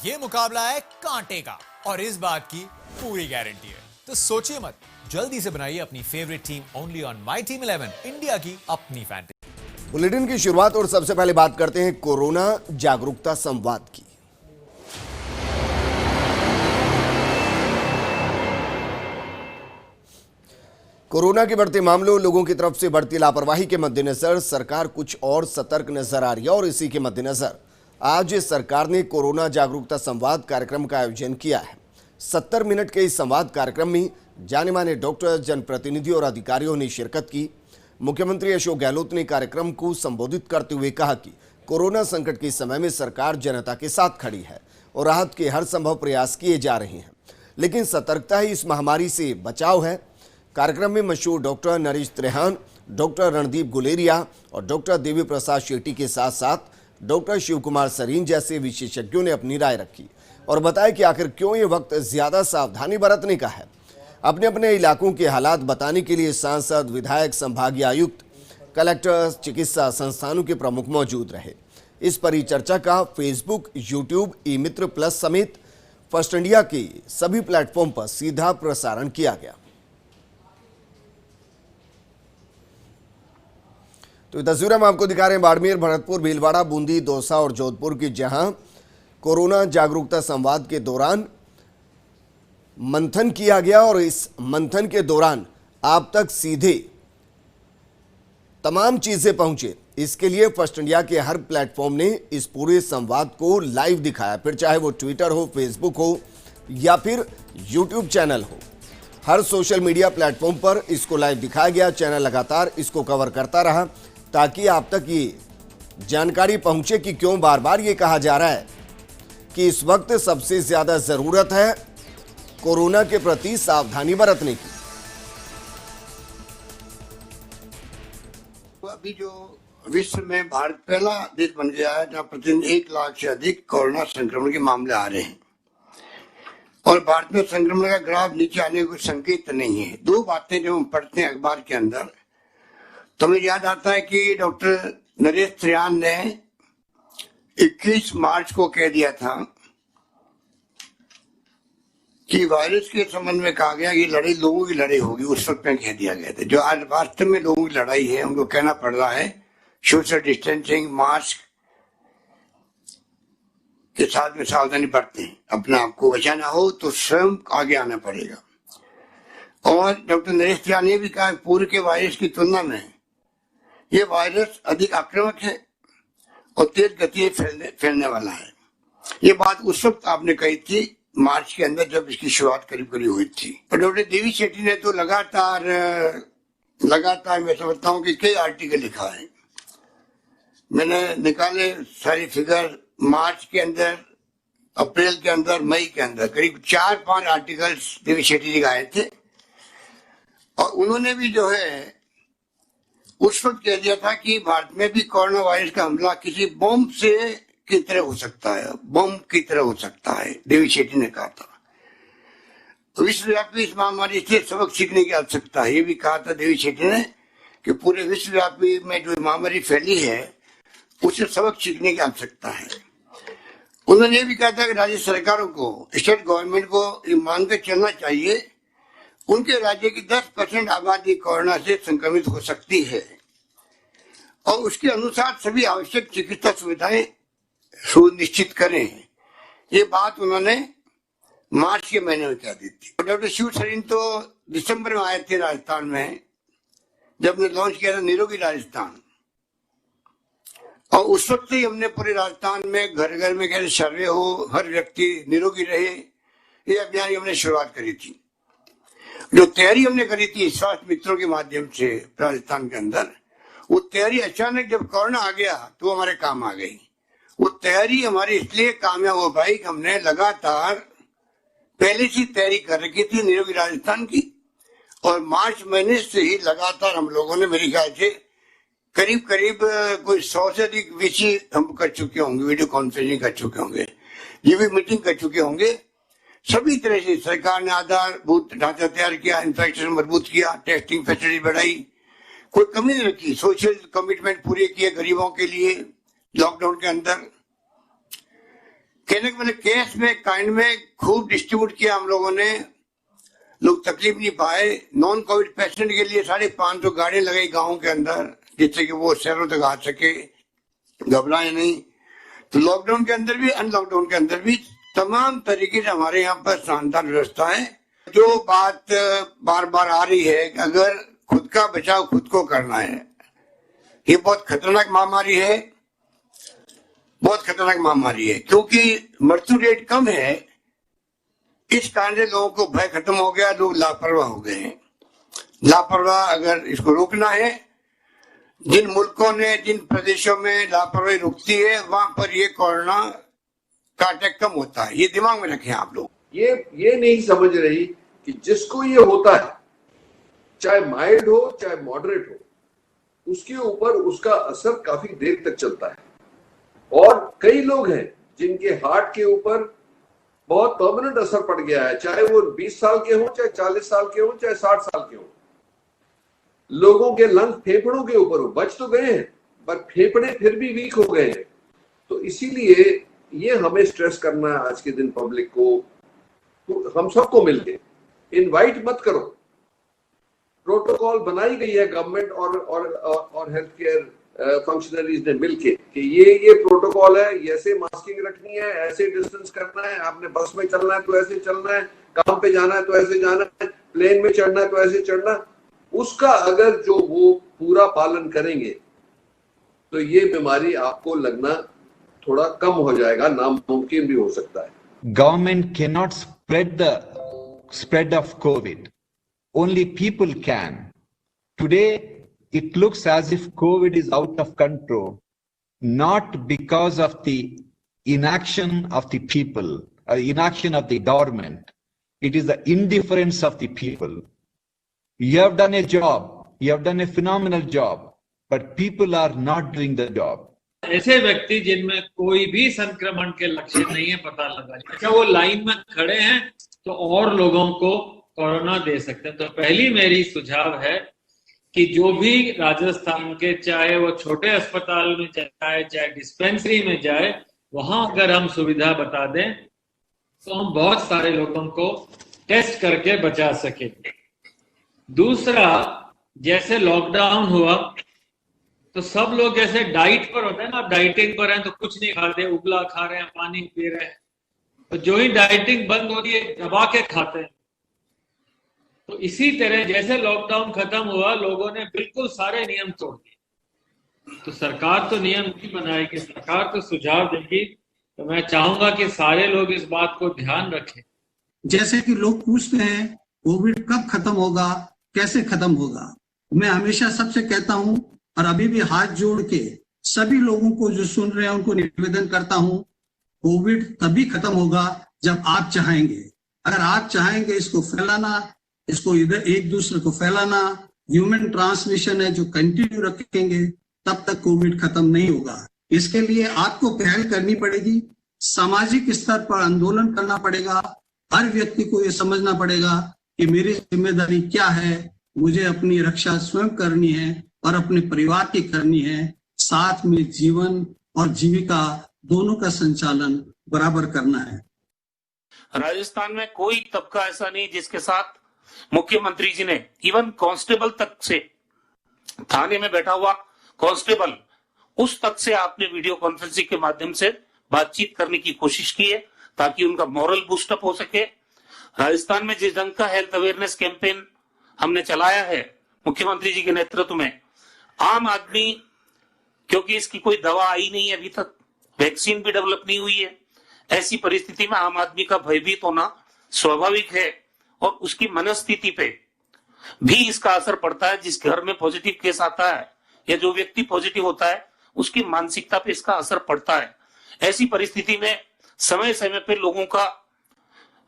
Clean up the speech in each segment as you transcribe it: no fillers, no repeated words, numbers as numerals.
ये मुकाबला है कांटे का और इस बात की पूरी गारंटी है। तो सोचिए मत, जल्दी से बनाइए अपनी favourite team only on my team 11, India की अपनी फैंटेसी। बुलेटिन की शुरुआत और सबसे पहले बात करते हैं कोरोना जागरूकता संवाद की। कोरोना के बढ़ते मामलों, लोगों की तरफ से बढ़ती लापरवाही के मद्देनजर सरकार कुछ और सतर्क नजर आ रही है और इसी के मद्देनजर आज सरकार ने कोरोना जागरूकता संवाद कार्यक्रम का आयोजन किया है। 70 मिनट के इस संवाद कार्यक्रम में जाने माने डॉक्टर, जनप्रतिनिधि और अधिकारियों ने शिरकत की। मुख्यमंत्री अशोक गहलोत ने कार्यक्रम को संबोधित करते हुए कहा कि कोरोना संकट के समय में सरकार जनता के साथ खड़ी है और राहत के हर संभव प्रयास किए जा रहे हैं, लेकिन सतर्कता ही इस महामारी से बचाव है। कार्यक्रम में मशहूर डॉक्टर नरेश त्रेहान, डॉक्टर रणदीप गुलेरिया और डॉक्टर देवी प्रसाद शेट्टी के साथ साथ डॉक्टर शिव कुमार सरीन जैसे विशेषज्ञों ने अपनी राय रखी और बताया कि आखिर क्यों ये वक्त ज्यादा सावधानी बरतने का है। अपने अपने इलाकों के हालात बताने के लिए सांसद, विधायक, संभागीय आयुक्त, कलेक्टर, चिकित्सा संस्थानों के प्रमुख मौजूद रहे। इस परिचर्चा का फेसबुक, यूट्यूब, ई मित्र प्लस समेत फर्स्ट इंडिया के सभी प्लेटफॉर्म पर सीधा प्रसारण किया गया। तो तस्वीर हम आपको दिखा रहे हैं बाड़मेर, भरतपुर, भीलवाड़ा, बूंदी, दौसा और जोधपुर की, जहां कोरोना जागरूकता संवाद के दौरान मंथन किया गया और इस मंथन के दौरान आप तक सीधे तमाम चीजें पहुंचे। इसके लिए फर्स्ट इंडिया के हर प्लेटफॉर्म ने इस पूरे संवाद को लाइव दिखाया, फिर चाहे वो ट्विटर हो, फेसबुक हो या फिर यूट्यूब चैनल हो। हर सोशल मीडिया प्लेटफॉर्म पर इसको लाइव दिखाया गया। चैनल लगातार इसको कवर करता रहा ताकि आप तक ये जानकारी पहुंचे कि क्यों बार बार ये कहा जा रहा है कि इस वक्त सबसे ज्यादा जरूरत है कोरोना के प्रति सावधानी बरतने की। अभी जो विश्व में भारत पहला देश बन गया है जहां प्रतिदिन 1 लाख से अधिक कोरोना संक्रमण के मामले आ रहे हैं और भारत में संक्रमण का ग्राफ नीचे आने का कोई संकेत नहीं है। दो बातें जो हम पढ़ते हैं अखबार के अंदर, तो मुझे याद आता है कि डॉक्टर नरेश त्रेहान ने 21 मार्च को कह दिया था कि वायरस के संबंध में कहा गया कि लड़ाई लोगों की लड़ाई होगी। उस वक्त में कह दिया गया था। जो आज वास्तव में लोगों की लड़ाई है, उनको कहना पड़ रहा है सोशल डिस्टेंसिंग, मास्क के साथ में सावधानी बरतें। अपने आप को बचाना हो तो स्वयं आगे आना पड़ेगा। और डॉक्टर नरेश त्रेहान ने भी कहा पूर्व के वायरस की तुलना में ये वायरस अधिक आक्रामक है और तेज गति से फैलने वाला है। ये बात उस वक्त आपने कही थी मार्च के अंदर जब इसकी शुरुआत करीब करीब हुई थी। और डॉक्टर देवी शेट्टी ने तो लगातार मैं समझता हूँ कि कई आर्टिकल लिखा है। मैंने निकाले सारी फिगर, मार्च के अंदर, अप्रैल के अंदर, मई के अंदर करीब 4-5 आर्टिकल्स देवी शेट्टी जी आए थे और उन्होंने भी जो है उस वक्त कह दिया था कि भारत में भी कोरोना वायरस का हमला किसी बम से की तरह हो सकता है, बम की तरह हो सकता है, देवी शेट्टी ने कहा था। विश्वव्यापी इस महामारी से सबक सीखने की आवश्यकता है, ये भी कहा था देवी शेट्टी ने कि पूरे विश्वव्यापी में जो महामारी फैली है उससे सबक सीखने की आवश्यकता है। उन्होंने ये भी कहा था कि राज्य सरकारों को, स्टेट गवर्नमेंट को ये मानकर चलना चाहिए उनके राज्य की 10% आबादी कोरोना से संक्रमित हो सकती है और उसके अनुसार सभी आवश्यक चिकित्सा सुविधाएं सुनिश्चित करें। ये बात उन्होंने मार्च के महीने में कह दी थी। डॉक्टर शिव सरीन तो दिसंबर में आए थे राजस्थान में, जब ने लॉन्च किया था निरोगी राजस्थान, और उस वक्त ही हमने पूरे राजस्थान में घर घर में कैसे सर्वे हो, हर व्यक्ति निरोगी रहे, ये अभियान हमने शुरुआत करी थी। जो तैयारी हमने करी थी स्वास्थ्य मित्रों के माध्यम से राजस्थान के अंदर, वो तैयारी अचानक जब कोरोना आ गया तो हमारे काम आ गई। वो तैयारी हमारी इसलिए कामयाब हो पाई कि हमने लगातार पहले से तैयारी कर रखी थी निरोगी राजस्थान की, और मार्च महीने से ही लगातार हम लोगों ने मेरे ख्याल से करीब करीब कोई 100 से अधिक वीसी हम कर चुके होंगे, वीडियो कॉन्फ्रेंसिंग कर चुके होंगे, ये भी मीटिंग कर चुके होंगे। सभी तरह से सरकार ने आधारभूत ढांचा तैयार किया, इंफ्रास्ट्रक्चर मजबूत किया, टेस्टिंग फैसिलिटी बढ़ाई, कोई कमी नहीं रखी, सोशल कमिटमेंट पूरे किए गरीबों के लिए लॉकडाउन के अंदर। कहने के मतलब केस में काइंड में खूब डिस्ट्रीब्यूट किया हम लोगों ने, लोग तकलीफ नहीं पाए। नॉन कोविड पेशेंट के लिए 550 गाड़ियां लगाई गाँव के अंदर, जिससे कि वो शहरों तक आ सके, घबराए नहीं। तो लॉकडाउन के अंदर भी, अनलॉकडाउन के अंदर भी तमाम तरीके से हमारे यहाँ पर शानदार व्यवस्था है। जो बात बार बार आ रही है कि अगर खुद का बचाव खुद को करना है, ये बहुत खतरनाक महामारी है, बहुत खतरनाक महामारी है, क्योंकि मृत्यु रेट कम है। इस कारण से लोगों को भय खत्म हो गया, लोग लापरवाह हो गए हैं। लापरवाह अगर इसको रोकना है, जिन मुल्कों ने, जिन प्रदेशों में लापरवाही रुकती है, वहां पर ये कोरोना का अटैक कम होता है। ये दिमाग में रखें आप लोग। ये नहीं समझ रही कि जिसको ये होता है, चाहे माइल्ड हो चाहे मॉडरेट हो, उसके ऊपर उसका असर काफी देर तक चलता है। और कई लोग हैं जिनके हार्ट के ऊपर बहुत परमानेंट असर पड़ गया है, चाहे वो 20 साल के हो, चाहे 40 साल के हो, चाहे 60 साल के हो। लोगों के लंग फेफड़ों के ऊपर हो, बच तो गए हैं पर फेफड़े फिर भी वीक हो गए हैं। तो इसीलिए ये हमें स्ट्रेस करना है आज के दिन पब्लिक को, तो हम सबको मिलके इनवाइट मत करो। प्रोटोकॉल बनाई गई है गवर्नमेंट और हेल्थ केयर फंक्शनरीज ने मिलके कि ये प्रोटोकॉल है, ऐसे मास्किंग रखनी है, ऐसे डिस्टेंस करना है, आपने बस में चलना है तो ऐसे चलना है, काम पे जाना है तो ऐसे जाना है, प्लेन में चढ़ना है तो ऐसे चढ़ना है। उसका अगर जो वो पूरा पालन करेंगे तो ये बीमारी आपको लगना थोड़ा कम हो जाएगा, नामुमकिन भी हो सकता है। Government cannot spread the spread of COVID. Only people can. Today, it looks as if COVID is out of control, not because of the inaction of the people, or inaction of the government. It is the indifference of the people. You have done a job, you have done a phenomenal job, but people are not doing the job. ऐसे व्यक्ति जिनमें कोई भी संक्रमण के लक्षण नहीं है पता लगा, अच्छा वो लाइन में खड़े हैं तो और लोगों को कोरोना दे सकते हैं। तो पहली मेरी सुझाव है कि जो भी राजस्थान के, चाहे वो छोटे अस्पताल में जाए चाहे डिस्पेंसरी में जाए, वहां अगर हम सुविधा बता दें तो हम बहुत सारे लोगों को टेस्ट करके बचा सकेंगे। दूसरा, जैसे लॉकडाउन हुआ तो सब लोग जैसे डाइट पर होते हैं ना, आप डाइटिंग पर हैं तो कुछ नहीं खाते, उबला खा रहे हैं, पानी पी रहे हैं, तो जो ही डाइटिंग बंद हो रही है दबा के खाते हैं। तो इसी तरह जैसे लॉकडाउन खत्म हुआ, लोगों ने बिल्कुल सारे नियम तोड़ दिए। तो सरकार तो नियम नहीं बनाएगी, सरकार तो सुझाव देगी। तो मैं चाहूंगा कि सारे लोग इस बात को ध्यान रखें। जैसे कि लोग पूछते हैं कोविड कब खत्म होगा, कैसे खत्म होगा, मैं हमेशा सबसे कहता हूं और अभी भी हाथ जोड़ के सभी लोगों को जो सुन रहे हैं उनको निवेदन करता हूं, कोविड तभी खत्म होगा जब आप चाहेंगे। अगर आप चाहेंगे इसको फैलाना, इसको इधर एक दूसरे को फैलाना, ह्यूमन ट्रांसमिशन है जो कंटिन्यू रखेंगे, तब तक कोविड खत्म नहीं होगा। इसके लिए आपको पहल करनी पड़ेगी, सामाजिक स्तर पर आंदोलन करना पड़ेगा। हर व्यक्ति को ये समझना पड़ेगा कि मेरी जिम्मेदारी क्या है, मुझे अपनी रक्षा स्वयं करनी है और अपने परिवार की करनी है, साथ में जीवन और जीविका दोनों का संचालन बराबर करना है। राजस्थान में कोई तबका ऐसा नहीं जिसके साथ मुख्यमंत्री जी ने, इवन कांस्टेबल तक से, थाने में बैठा हुआ कांस्टेबल, उस तक से आपने वीडियो कॉन्फ्रेंसिंग के माध्यम से बातचीत करने की कोशिश की है ताकि उनका मॉरल बूस्टअप हो सके। राजस्थान में जिस ढंग का हेल्थ अवेयरनेस कैंपेन हमने चलाया है मुख्यमंत्री जी के नेतृत्व में, आम आदमी, क्योंकि इसकी कोई दवा आई नहीं है अभी तक, वैक्सीन भी डेवलप नहीं हुई है, ऐसी परिस्थिति में आम आदमी का भयभीत होना स्वाभाविक है और उसकी मनस्थिति पे भी इसका असर पड़ता है। जिस घर में पॉजिटिव केस आता है या जो व्यक्ति पॉजिटिव होता है उसकी मानसिकता पे इसका असर पड़ता है। ऐसी परिस्थिति में समय समय पे लोगों का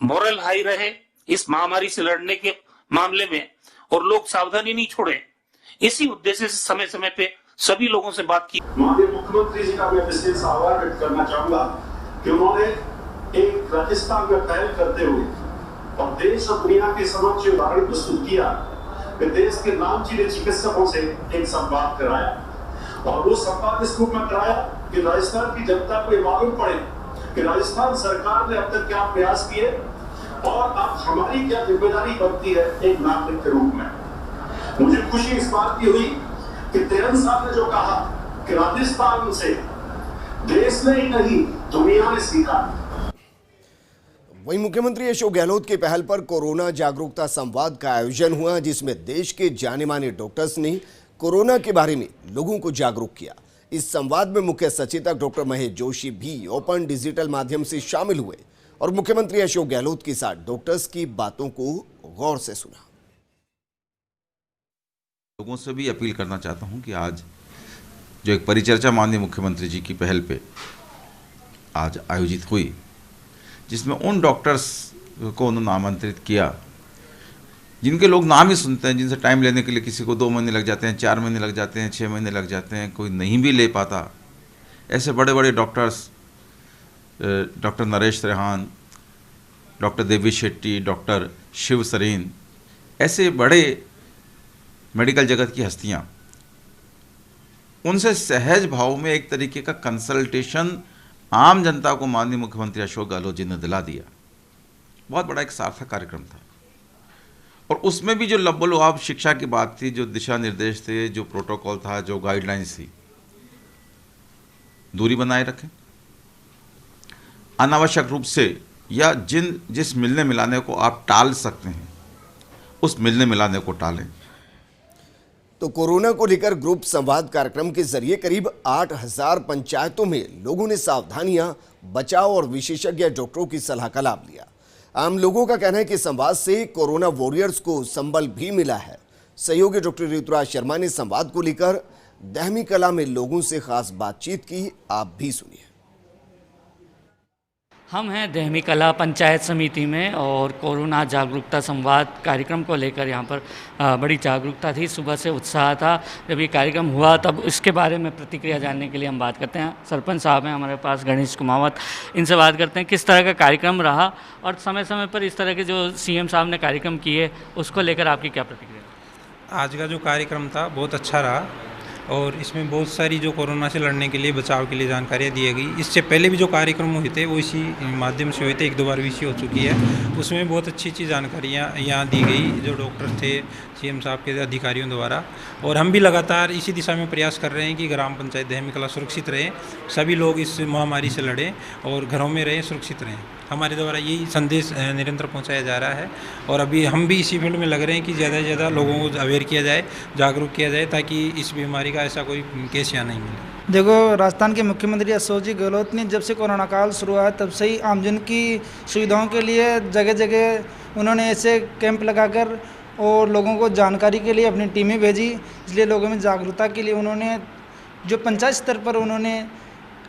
मोरल हाई रहे इस महामारी से लड़ने के मामले में, और लोग सावधानी नहीं छोड़े, इसी उद्देश्य से समय समय पे सभी लोगों से बात की। माननीय मुख्यमंत्री जी का मैं विशेष आभार व्यक्त करना चाहूंगा कि उन्होंने एक राजस्थान में पहल करते हुए और देश और दुनिया के समक्ष उदाहरण प्रस्तुत किया कि देश के नामचीने चिकित्सकों से एक संवाद कराया, और वो संवाद इस रूप में कराया कि राजस्थान की जनता को ये मालूम पड़े कि राजस्थान सरकार ने अब तक क्या प्रयास किए और अब हमारी क्या जिम्मेदारी बनती है एक नागरिक के रूप में। मुझे खुशी इस बात की हुई कि तेरन साहब ने जो कहा कि राजस्थान से देश ने ही नहीं दुनिया ने सीखा। वहीं मुख्यमंत्री अशोक गहलोत की पहल पर कोरोना जागरूकता संवाद का आयोजन हुआ, जिसमें देश के जाने माने डॉक्टर्स ने कोरोना के बारे में लोगों को जागरूक किया। इस संवाद में मुख्य सचेतक डॉक्टर महेश जोशी भी ओपन डिजिटल माध्यम से शामिल हुए और मुख्यमंत्री अशोक गहलोत के साथ डॉक्टर्स की बातों को गौर से सुना। लोगों से भी अपील करना चाहता हूं कि आज जो एक परिचर्चा माननीय मुख्यमंत्री जी की पहल पे आज आयोजित हुई, जिसमें उन डॉक्टर्स को उन्होंने आमंत्रित किया जिनके लोग नाम ही सुनते हैं, जिनसे टाइम लेने के लिए किसी को 2 महीने लग जाते हैं, 4 महीने लग जाते हैं, 6 महीने लग जाते हैं, कोई नहीं भी ले पाता। ऐसे बड़े बड़े doctors, doctor Naresh Trehan, doctor Devi Shetty, doctor Shiv Sarin, ऐसे बड़े मेडिकल जगत की हस्तियां, उनसे सहज भाव में एक तरीके का कंसल्टेशन आम जनता को माननीय मुख्यमंत्री अशोक गहलोत जी ने दिला दिया। बहुत बड़ा एक सार्थक कार्यक्रम था और उसमें भी जो लब्बो-लुआब शिक्षा की बात थी, जो दिशा निर्देश थे, जो प्रोटोकॉल था, जो गाइडलाइंस थी, दूरी बनाए रखें, अनावश्यक रूप से या जिस मिलने मिलाने को आप टाल सकते हैं उस मिलने मिलाने को टालें। तो कोरोना को लेकर ग्रुप संवाद कार्यक्रम के जरिए करीब 8000 पंचायतों में लोगों ने सावधानियां, बचाव और विशेषज्ञ डॉक्टरों की सलाह का लाभ लिया। आम लोगों का कहना है कि संवाद से कोरोना वॉरियर्स को संबल भी मिला है। सहयोगी डॉक्टर ऋतुराज शर्मा ने संवाद को लेकर दहमी कला में लोगों से खास बातचीत की, आप भी सुनिए। हम हैं दहमी कला पंचायत समिति में और कोरोना जागरूकता संवाद कार्यक्रम को लेकर यहाँ पर बड़ी जागरूकता थी, सुबह से उत्साह था। जब ये कार्यक्रम हुआ तब इसके बारे में प्रतिक्रिया जानने के लिए हम बात करते हैं। सरपंच साहब हैं हमारे पास, गणेश कुमावत, इनसे बात करते हैं किस तरह का कार्यक्रम रहा और समय समय पर इस तरह के जो सीएम साहब ने कार्यक्रम किए उसको लेकर आपकी क्या प्रतिक्रिया? आज का जो कार्यक्रम था बहुत अच्छा रहा और इसमें बहुत सारी जो कोरोना से लड़ने के लिए, बचाव के लिए जानकारियाँ दी गई। इससे पहले भी जो कार्यक्रम हुए थे वो इसी माध्यम से हुए थे, 1-2 बार भी हो चुकी है। उसमें बहुत अच्छी अच्छी जानकारियाँ यहाँ दी गई जो डॉक्टर थे, सीएम साहब के अधिकारियों द्वारा। और हम भी लगातार इसी दिशा में प्रयास कर रहे हैं कि ग्राम पंचायत दहमी कला सुरक्षित रहें, सभी लोग इस महामारी से लड़ें और घरों में रहें, सुरक्षित रहें। हमारे द्वारा यही संदेश निरंतर पहुंचाया जा रहा है और अभी हम भी इसी फील्ड में लग रहे हैं कि ज़्यादा से ज़्यादा लोगों को अवेयर किया जाए, जागरूक किया जाए, ताकि इस बीमारी का ऐसा कोई केस यहाँ नहीं मिले। देखो, राजस्थान के मुख्यमंत्री अशोक जी गहलोत ने जब से कोरोना काल शुरू हुआ तब से ही आमजन की सुविधाओं के लिए जगह जगह उन्होंने ऐसे कैंप लगाकर और लोगों को जानकारी के लिए अपनी टीमें भेजी। इसलिए लोगों में जागरूकता के लिए उन्होंने जो पंचायत स्तर पर उन्होंने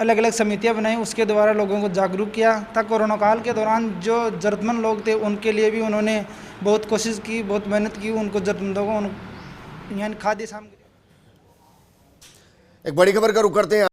अलग अलग समितियां बनाई, उसके द्वारा लोगों को जागरूक किया। तक कोरोना काल के दौरान जो ज़रूरतमंद लोग थे उनके लिए भी उन्होंने बहुत कोशिश की, बहुत मेहनत की, उनको ज़रूरतमंदों को यानी खाद्य सामग्री। एक बड़ी खबर का रुख करते हैं।